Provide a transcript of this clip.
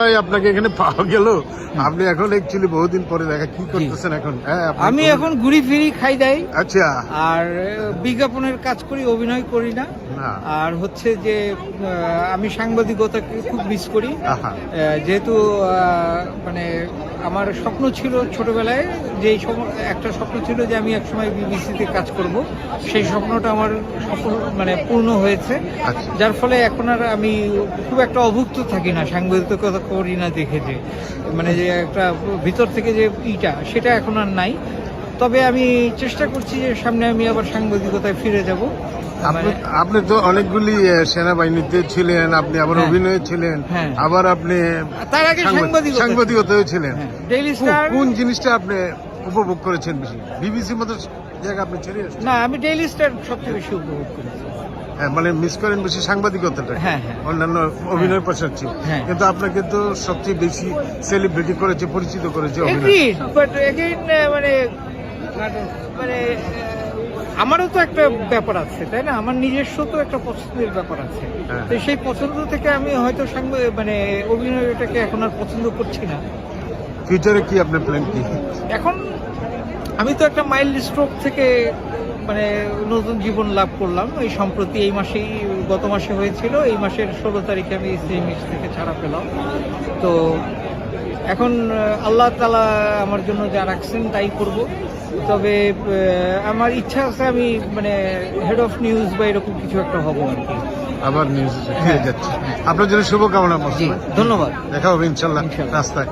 আপনাকে এখানে পাওয়া গেল, আপনি এখন অ্যাকচুয়ালি বহুদিন পরে দেখা কি করতেছেন এখন? আমি এখন ঘুরি ফিরি খাই দাই, আচ্ছা, আর বিজ্ঞাপনের কাজ করি, অভিনয় করি না। আর হচ্ছে যে আমি সাংবাদিকতাকে খুব মিস করি, যেহেতু মানে আমার স্বপ্ন ছিল ছোটবেলায়, যে একটা স্বপ্ন ছিল যে আমি একসময় বিবিসিতে কাজ করব, সেই স্বপ্নটা আমার মানে পূর্ণ হয়েছে। যার ফলে এখন আর আমি খুব একটা অভুক্ত থাকি না, সাংবাদিকতা করি না দেখে, যে মানে যে একটা ভিতর থেকে যে সেটা এখন আর নাই। তবে আমি চেষ্টা করছি যে সামনে আমি আবার সাংবাদিকতায় ফিরে যাব। আপনি তো অনেকগুলি সেনাবাহিনীতে ছিলেন, আপনি আবার অভিনয়ে ছিলেন, আবার আপনি তার আগে সাংবাদিকতায় ছিলেন। ডেইলি স্টার কোন জিনিসটা আপনি উপভোগ করেছেন বেশি? বিবিসির মতো জায়গা আপনি ছেড়ে আসছেন? না, আমি ডেইলি স্টার সবচেয়ে বেশি উপভোগ করেছি। মানে মিস করেন বেশি সাংবাদিকতাটা, অন্যান্য অভিনয় পাশাচ্ছি, কিন্তু আপনাকে তো সবচেয়ে বেশি সেলিব্রিটি করেছে, পরিচিত করেছে অভিনয়। মানে মানে আমারও তো একটা ব্যাপার আছে, তাই না? আমার নিজস্ব তো একটা পছন্দের ব্যাপার আছে, তো সেই পছন্দ থেকে আমি হয়তো মানে অভিনয়টাকে এখন আর পছন্দ করছি না। ফিউচারে কি আপনার প্ল্যান কি? এখন আমি তো একটা মাইল্ড স্ট্রোক থেকে মানে নতুন জীবন লাভ করলাম এই সম্প্রতি, এই মাসেই, গত মাসে হয়েছিল, এই মাসের 16 তারিখে আমি সিএমএইচ থেকে ছাড়া পেলাম। তো এখন আল্লাহ তাআলা আমার জন্য যা রাখছেন তাই করব। তবে আমার ইচ্ছা আছে আমি মানে হেড অফ নিউজ বা এরকম কিছু একটা হব আর কি। আবার নিউজ ফিরে যাচ্ছে। আপনার জন্য শুভকামনা। ধন্যবাদ। দেখা হবে ইনশাল্লাহ রাস্তায়।